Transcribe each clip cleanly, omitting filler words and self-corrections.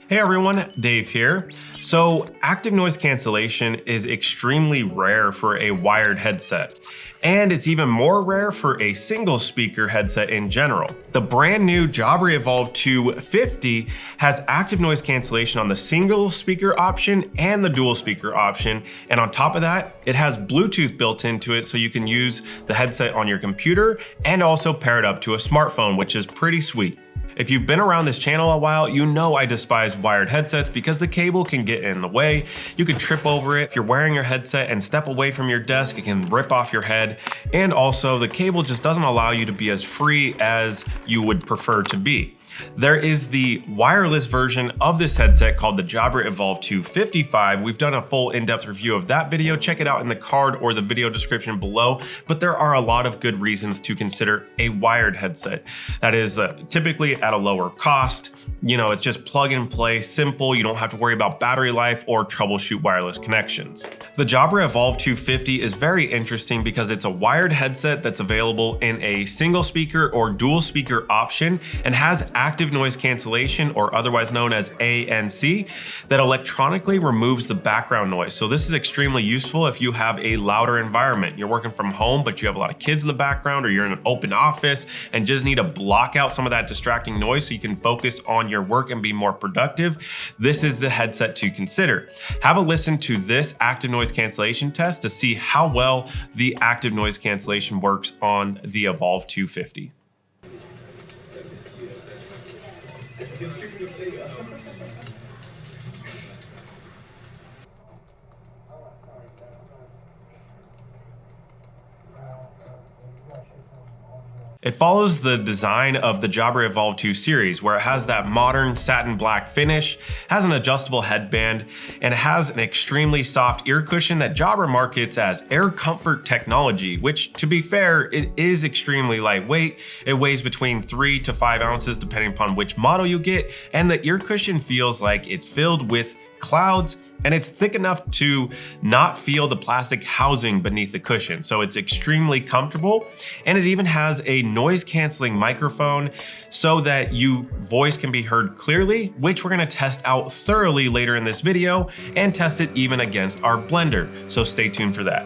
Hey everyone, Dave here. So active noise cancellation is extremely rare for a wired headset, and it's even more rare for a single speaker headset in general. The brand new Jabra Evolve2 50 has active noise cancellation on the single speaker option and the dual speaker option, and on top of that, it has Bluetooth built into it so you can use the headset on your computer and also pair it up to a smartphone, which is pretty sweet. If you've been around this channel a while, you know I despise wired headsets because the cable can get in the way. You can trip over it. If you're wearing your headset and step away from your desk, it can rip off your head. And also the cable just doesn't allow you to be as free as you would prefer to be. There is the wireless version of this headset called the Jabra Evolve2 55. We've done a full in-depth review of that video. Check it out in the card or the video description below. But there are a lot of good reasons to consider a wired headset. That is typically at a lower cost. You know, it's just plug and play, simple. You don't have to worry about battery life or troubleshoot wireless connections. The Jabra Evolve2 50 is very interesting because it's a wired headset that's available in a single speaker or dual speaker option and has active noise cancellation, or otherwise known as ANC, that electronically removes the background noise. So this is extremely useful if you have a louder environment. You're working from home, but you have a lot of kids in the background, or you're in an open office and just need to block out some of that distracting noise so you can focus on your work and be more productive. This is the headset to consider. Have a listen to this active noise cancellation test to see how well the active noise cancellation works on the Evolve2 50. It follows the design of the Jabra Evolve2 series, where it has that modern satin black finish, has an adjustable headband, and it has an extremely soft ear cushion that Jabra markets as air comfort technology, which, to be fair, it is extremely lightweight. It weighs between 3 to 5 ounces depending upon which model you get, and the ear cushion feels like it's filled with clouds, and it's thick enough to not feel the plastic housing beneath the cushion. So it's extremely comfortable, and it even has a noise canceling microphone so that your voice can be heard clearly, which we're gonna test out thoroughly later in this video and test it even against our blender. So stay tuned for that.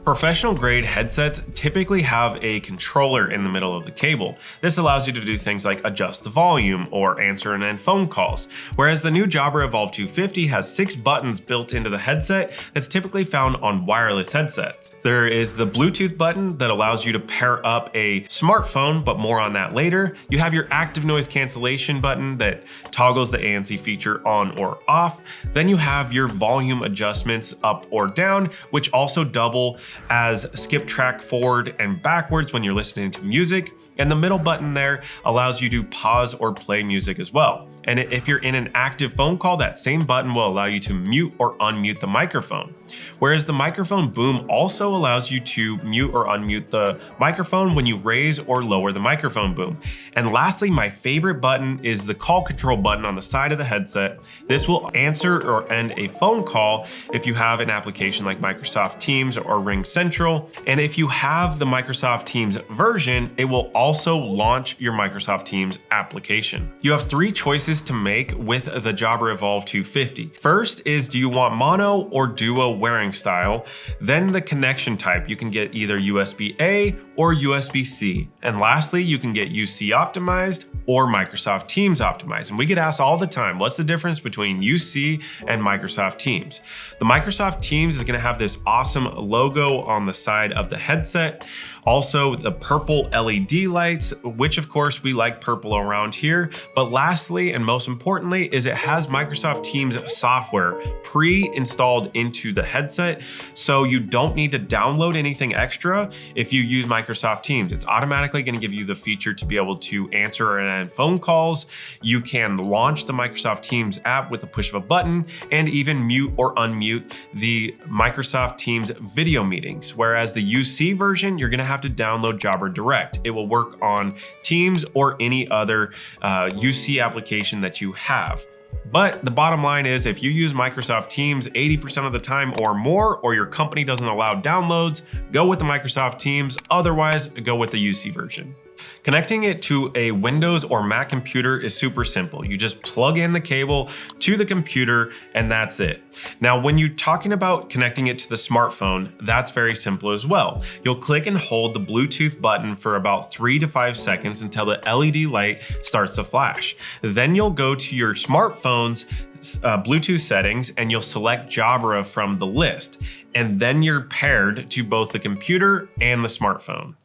Professional grade headsets typically have a controller in the middle of the cable. This allows you to do things like adjust the volume or answer and end phone calls, whereas the new Jabra Evolve2 50 has 6 buttons built into the headset that's typically found on wireless headsets. There is the Bluetooth button that allows you to pair up a smartphone, but more on that later. You have your active noise cancellation button that toggles the ANC feature on or off. Then you have your volume adjustments up or down, which also double as skip track forward and backwards when you're listening to music. And the middle button there allows you to pause or play music as well. And if you're in an active phone call, that same button will allow you to mute or unmute the microphone. Whereas the microphone boom also allows you to mute or unmute the microphone when you raise or lower the microphone boom. And lastly, my favorite button is the call control button on the side of the headset. This will answer or end a phone call if you have an application like Microsoft Teams or Ring Central. And if you have the Microsoft Teams version, it will also launch your Microsoft Teams application. You have 3 choices to make with the Jabra Evolve2 50. First is, do you want mono or duo wearing style? Then the connection type. You can get either USB-A or USB-C. And lastly, you can get UC optimized or Microsoft Teams optimized. And we get asked all the time, what's the difference between UC and Microsoft Teams? The Microsoft Teams is gonna have this awesome logo on the side of the headset. Also, the purple LED lights, which of course we like purple around here. But lastly, and most importantly, is it has Microsoft Teams software pre-installed into the headset. So you don't need to download anything extra if you use Microsoft Teams. It's automatically gonna give you the feature to be able to answer and end phone calls. You can launch the Microsoft Teams app with the push of a button and even mute or unmute the Microsoft Teams video meetings. Whereas the UC version, you're gonna have to download Jabra Direct. It will work on Teams or any other UC application that you have. But the bottom line is, if you use Microsoft Teams 80% of the time or more, or your company doesn't allow downloads, go with the Microsoft Teams. Otherwise, go with the UC version. Connecting it to a Windows or Mac computer is super simple. You just plug in the cable to the computer and that's it. Now, when you're talking about connecting it to the smartphone, that's very simple as well. You'll click and hold the Bluetooth button for about 3 to 5 seconds until the LED light starts to flash. Then you'll go to your smartphone's Bluetooth settings and you'll select Jabra from the list. And then you're paired to both the computer and the smartphone.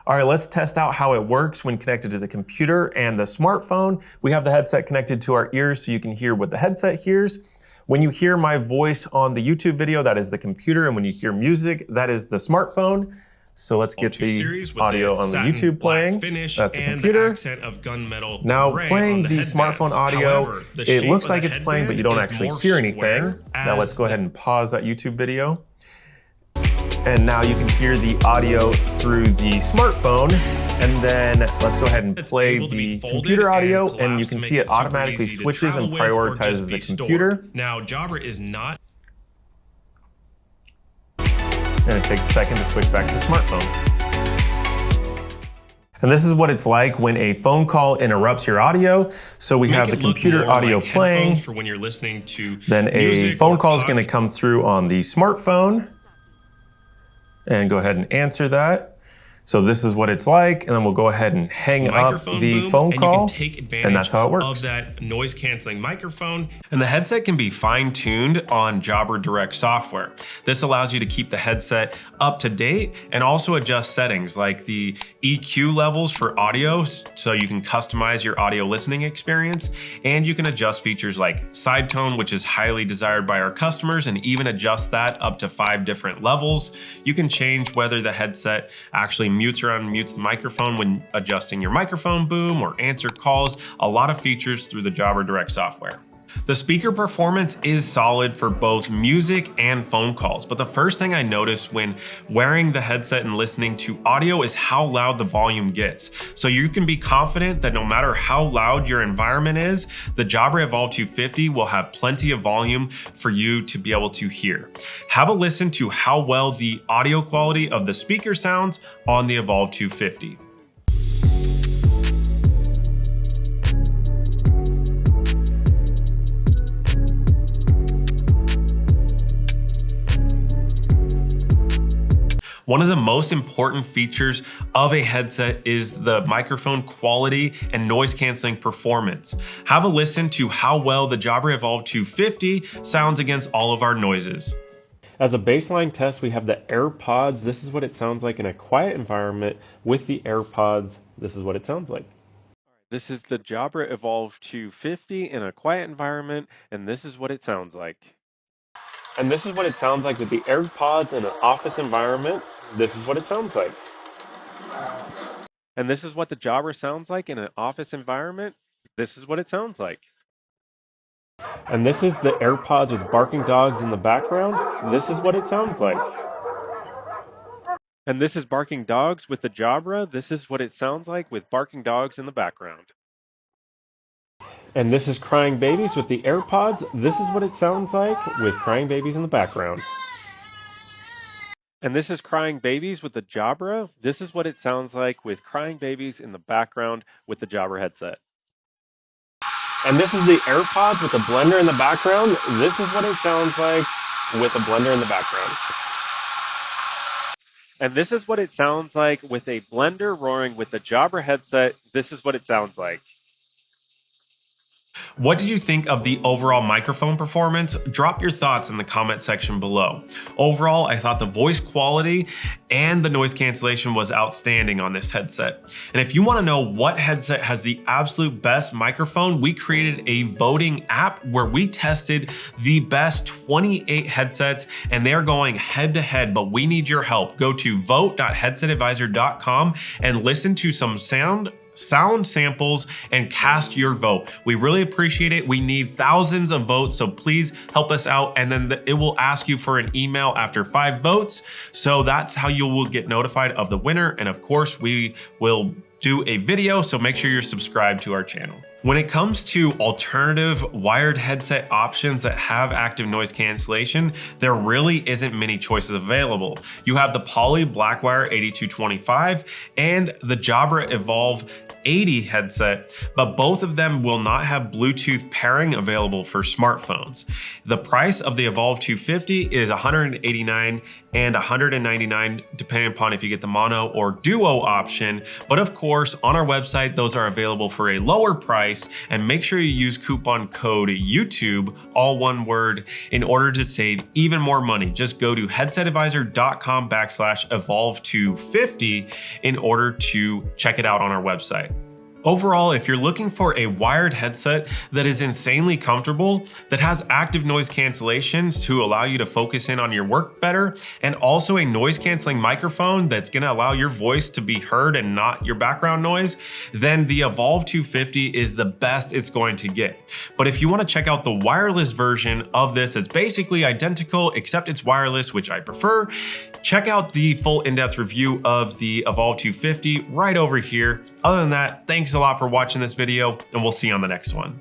All right, let's test out how it works when connected to the computer and the smartphone. We have the headset connected to our ears so you can hear what the headset hears. When you hear my voice on the YouTube video, that is the computer, and when you hear music, that is the smartphone. So let's get the audio on the YouTube playing. That's the computer. Now playing the smartphone audio, it looks like it's playing, but you don't actually hear anything. Now let's go ahead and pause that YouTube video. And now you can hear the audio through the smartphone. And then let's go ahead and play the computer audio, and you can see it automatically switches and prioritizes the computer. Now, Jabra is not. And it takes a second to switch back to the smartphone. And this is what it's like when a phone call interrupts your audio. So we have the computer audio playing. For when you're listening to then a phone call is going to come through on the smartphone. And go ahead and answer that. So this is what it's like, and then we'll go ahead and hang up the phone call, and that's how it works. Of that noise canceling microphone. And the headset can be fine-tuned on Jabra Direct software. This allows you to keep the headset up to date and also adjust settings like the EQ levels for audio, so you can customize your audio listening experience, and you can adjust features like side tone, which is highly desired by our customers, and even adjust that up to 5 different levels. You can change whether the headset actually mutes or unmutes the microphone when adjusting your microphone boom or answer calls. A lot of features through the Jabra Direct software. The speaker performance is solid for both music and phone calls, but the first thing I noticed when wearing the headset and listening to audio is how loud the volume gets. So you can be confident that no matter how loud your environment is, the Jabra Evolve2 50 will have plenty of volume for you to be able to hear. Have a listen to how well the audio quality of the speaker sounds on the Evolve2 50. One of the most important features of a headset is the microphone quality and noise canceling performance. Have a listen to how well the Jabra Evolve2 50 sounds against all of our noises. As a baseline test, we have the AirPods. This is what it sounds like in a quiet environment with the AirPods. This is what it sounds like. This is the Jabra Evolve2 50 in a quiet environment, and this is what it sounds like. And this is what it sounds like with the AirPods in an office environment. This is what it sounds like. And this is what the Jabra sounds like in an office environment. This is what it sounds like. And this is the AirPods with barking dogs in the background. This is what it sounds like. And this is barking dogs with the Jabra. This is what it sounds like with barking dogs in the background. And this is crying babies with the AirPods. This is what it sounds like with crying babies in the background. And this is crying babies with the Jabra. This is what it sounds like with crying babies in the background with the Jabra headset. And this is the AirPods with the blender in the background. This is what it sounds like with a blender in the background. And this is what it sounds like with a blender roaring with the Jabra headset. This is what it sounds like. What did you think of the overall microphone performance? Drop your thoughts in the comment section below. Overall, I thought the voice quality and the noise cancellation was outstanding on this headset. And if you want to know what headset has the absolute best microphone, we created a voting app where we tested the best 28 headsets, and they're going head to head, but we need your help. Go to vote.headsetadvisor.com and listen to some sound samples and cast your vote. We really appreciate it. We need thousands of votes, so please help us out. And then it will ask you for an email after 5 votes. So that's how you will get notified of the winner. And of course, we will do a video, so make sure you're subscribed to our channel. When it comes to alternative wired headset options that have active noise cancellation, there really isn't many choices available. You have the Poly Blackwire 8225 and the Jabra Evolve2 headset, but both of them will not have Bluetooth pairing available for smartphones. The price of the Evolve2 50 is $189 and $199 depending upon if you get the mono or duo option. But of course, on our website, those are available for a lower price, and make sure you use coupon code YouTube, all one word, in order to save even more money. Just go to headsetadvisor.com/Evolve250 in order to check it out on our website. Overall, if you're looking for a wired headset that is insanely comfortable, that has active noise cancellations to allow you to focus in on your work better, and also a noise canceling microphone that's gonna allow your voice to be heard and not your background noise, then the Evolve2 50 is the best it's going to get. But if you wanna check out the wireless version of this, it's basically identical except it's wireless, which I prefer. Check out the full in-depth review of the Evolve2 50 right over here. Other than that, thanks a lot for watching this video, and we'll see you on the next one.